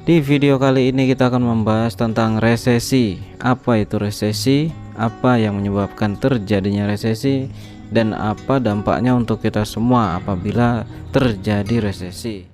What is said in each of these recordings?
Di video kali ini kita akan membahas tentang resesi. Apa itu resesi? Apa yang menyebabkan terjadinya resesi? Dan apa dampaknya untuk kita semua apabila terjadi resesi?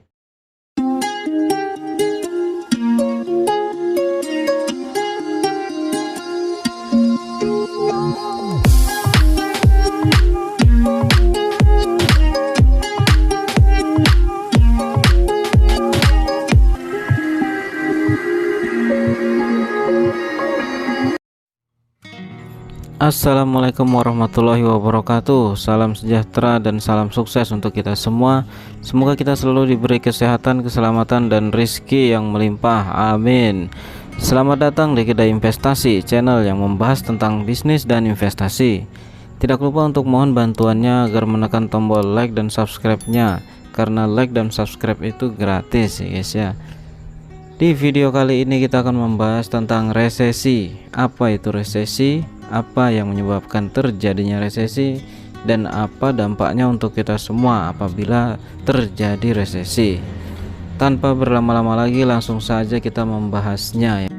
Assalamualaikum warahmatullahi wabarakatuh. Salam sejahtera dan salam sukses untuk kita semua. Semoga kita selalu diberi kesehatan, keselamatan, dan rezeki yang melimpah. Amin. Selamat datang di Kedai Investasi, channel yang membahas tentang bisnis dan investasi. Tidak lupa untuk mohon bantuannya agar menekan tombol like dan subscribe-nya, karena like dan subscribe itu gratis ya guys ya. Di video kali ini kita akan membahas tentang resesi. Apa itu resesi? Apa yang menyebabkan terjadinya resesi? Dan apa dampaknya untuk kita semua apabila terjadi resesi? Tanpa berlama-lama lagi, langsung saja kita membahasnya.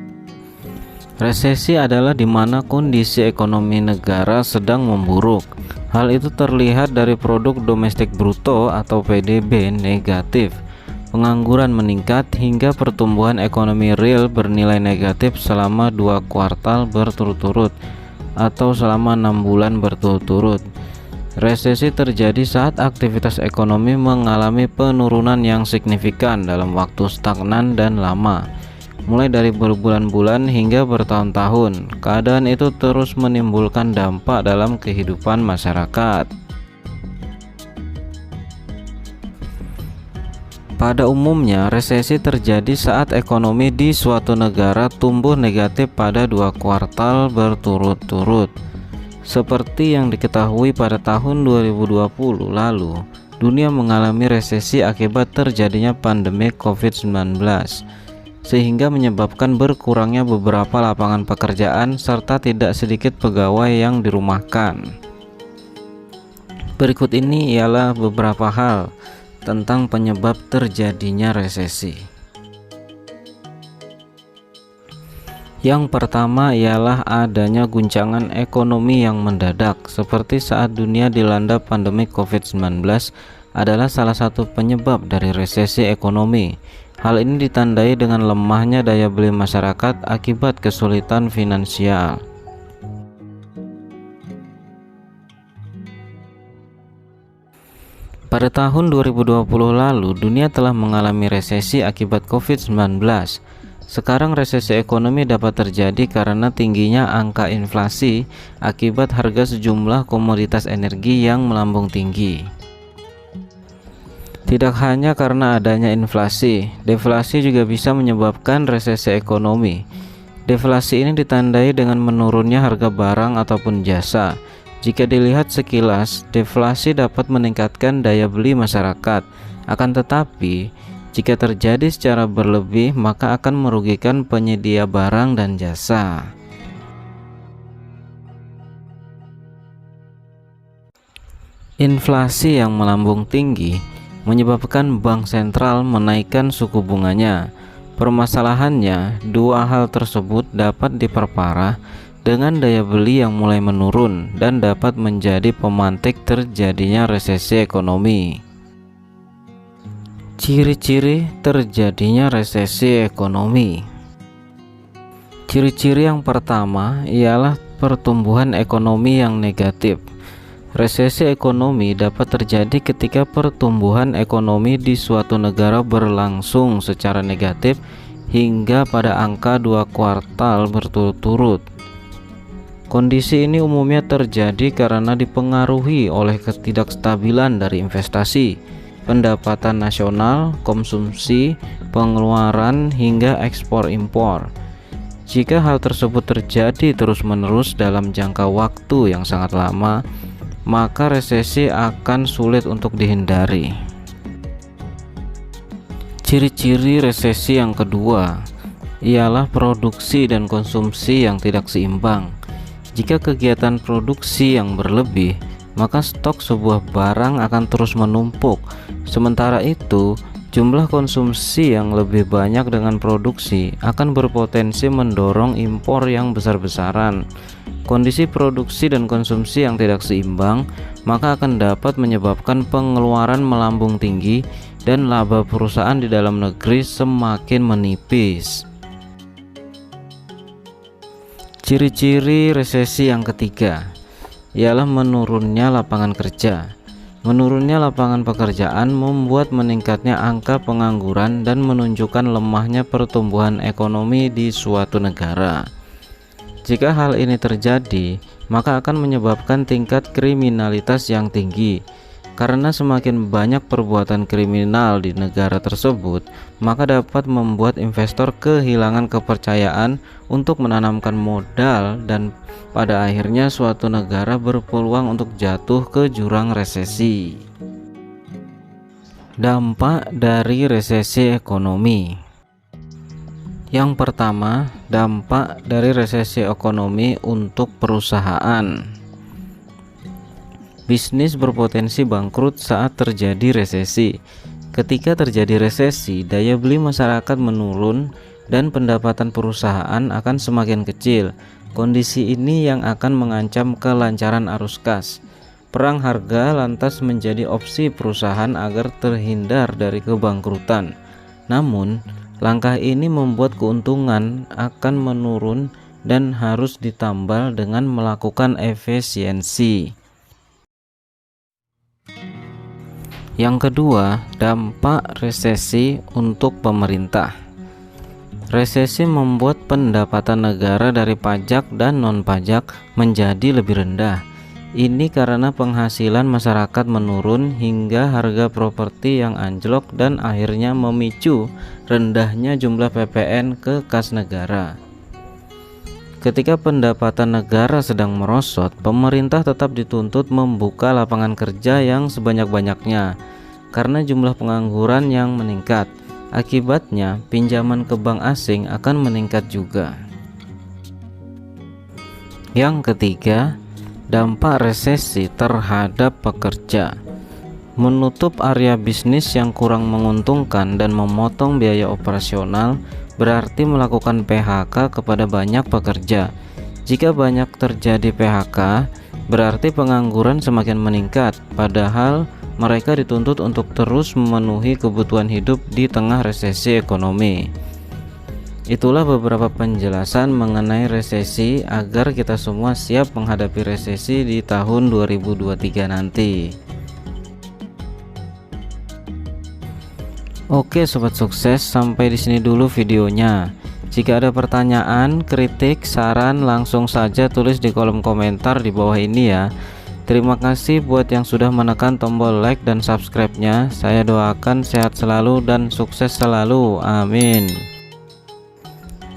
Resesi adalah di mana kondisi ekonomi negara sedang memburuk. Hal itu terlihat dari produk domestik bruto atau PDB negatif, pengangguran meningkat, hingga pertumbuhan ekonomi real bernilai negatif selama 2 kuartal berturut-turut atau selama 6 bulan berturut-turut. Resesi terjadi saat aktivitas ekonomi mengalami penurunan yang signifikan dalam waktu stagnan dan lama, mulai dari berbulan-bulan hingga bertahun-tahun. Keadaan itu terus menimbulkan dampak dalam kehidupan masyarakat. Pada umumnya, resesi terjadi saat ekonomi di suatu negara tumbuh negatif pada 2 kuartal berturut-turut. Seperti yang diketahui pada tahun 2020 lalu, dunia mengalami resesi akibat terjadinya pandemi COVID-19, sehingga menyebabkan berkurangnya beberapa lapangan pekerjaan serta tidak sedikit pegawai yang dirumahkan. Berikut ini ialah beberapa hal tentang penyebab terjadinya resesi. Yang pertama ialah adanya guncangan ekonomi yang mendadak, seperti saat dunia dilanda pandemi COVID-19 adalah salah satu penyebab dari resesi ekonomi. Hal ini ditandai dengan lemahnya daya beli masyarakat akibat kesulitan finansial. Pada tahun 2020 lalu, dunia telah mengalami resesi akibat COVID-19. Sekarang resesi ekonomi dapat terjadi karena tingginya angka inflasi akibat harga sejumlah komoditas energi yang melambung tinggi. Tidak hanya karena adanya inflasi, deflasi juga bisa menyebabkan resesi ekonomi. Deflasi ini ditandai dengan menurunnya harga barang ataupun jasa. Jika dilihat sekilas, deflasi dapat meningkatkan daya beli masyarakat. Akan tetapi, jika terjadi secara berlebih, maka akan merugikan penyedia barang dan jasa. Inflasi yang melambung tinggi menyebabkan bank sentral menaikkan suku bunganya. Permasalahannya, dua hal tersebut dapat diperparah dengan daya beli yang mulai menurun dan dapat menjadi pemantik terjadinya resesi ekonomi. Ciri-ciri terjadinya resesi ekonomi. Ciri-ciri yang pertama ialah pertumbuhan ekonomi yang negatif. Resesi ekonomi dapat terjadi ketika pertumbuhan ekonomi di suatu negara berlangsung secara negatif hingga pada angka 2 kuartal berturut-turut. Kondisi ini umumnya terjadi karena dipengaruhi oleh ketidakstabilan dari investasi, pendapatan nasional, konsumsi, pengeluaran, hingga ekspor-impor. Jika hal tersebut terjadi terus-menerus dalam jangka waktu yang sangat lama, maka resesi akan sulit untuk dihindari. Ciri-ciri resesi yang kedua ialah produksi dan konsumsi yang tidak seimbang. Jika kegiatan produksi yang berlebih, maka stok sebuah barang akan terus menumpuk. Sementara itu, Jumlah konsumsi yang lebih banyak dengan produksi akan berpotensi mendorong impor yang besar-besaran. Kondisi produksi dan konsumsi yang tidak seimbang maka akan dapat menyebabkan pengeluaran melambung tinggi dan laba perusahaan di dalam negeri semakin menipis. Ciri-ciri resesi yang ketiga ialah menurunnya lapangan kerja. Menurunnya lapangan pekerjaan membuat meningkatnya angka pengangguran dan menunjukkan lemahnya pertumbuhan ekonomi di suatu negara. Jika hal ini terjadi, maka akan menyebabkan tingkat kriminalitas yang tinggi. Karena semakin banyak perbuatan kriminal di negara tersebut, maka dapat membuat investor kehilangan kepercayaan untuk menanamkan modal dan pada akhirnya suatu negara berpeluang untuk jatuh ke jurang resesi. Dampak dari resesi ekonomi. Yang pertama, dampak dari resesi ekonomi untuk perusahaan. Bisnis berpotensi bangkrut saat terjadi resesi. Ketika terjadi resesi, daya beli masyarakat menurun dan pendapatan perusahaan akan semakin kecil. Kondisi ini yang akan mengancam kelancaran arus kas. Perang harga lantas menjadi opsi perusahaan agar terhindar dari kebangkrutan. Namun, langkah ini membuat keuntungan akan menurun dan harus ditambal dengan melakukan efisiensi. Yang kedua, dampak resesi untuk pemerintah. Resesi membuat pendapatan negara dari pajak dan non-pajak menjadi lebih rendah. Ini karena penghasilan masyarakat menurun hingga harga properti yang anjlok dan akhirnya memicu rendahnya jumlah PPN ke kas negara. Ketika pendapatan negara sedang merosot, pemerintah tetap dituntut membuka lapangan kerja yang sebanyak-banyaknya karena jumlah pengangguran yang meningkat. Akibatnya, pinjaman ke bank asing akan meningkat juga. Yang ketiga, dampak resesi terhadap pekerja. Menutup area bisnis yang kurang menguntungkan dan memotong biaya operasional berarti melakukan PHK kepada banyak pekerja. Jika banyak terjadi PHK, berarti pengangguran semakin meningkat, padahal mereka dituntut untuk terus memenuhi kebutuhan hidup di tengah resesi ekonomi. Itulah beberapa penjelasan mengenai resesi agar kita semua siap menghadapi resesi di tahun 2023 nanti. Oke sobat sukses, sampai di sini dulu videonya. Jika ada pertanyaan, kritik, saran, langsung saja tulis di kolom komentar di bawah ini ya. Terima kasih buat yang sudah menekan tombol like dan subscribe-nya. Saya doakan sehat selalu dan sukses selalu. Amin.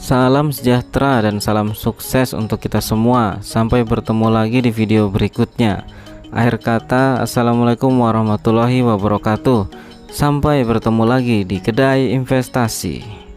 Salam sejahtera dan salam sukses untuk kita semua. Sampai bertemu lagi di video berikutnya. Akhir kata, assalamualaikum warahmatullahi wabarakatuh. Sampai bertemu lagi di Kedai Investasi.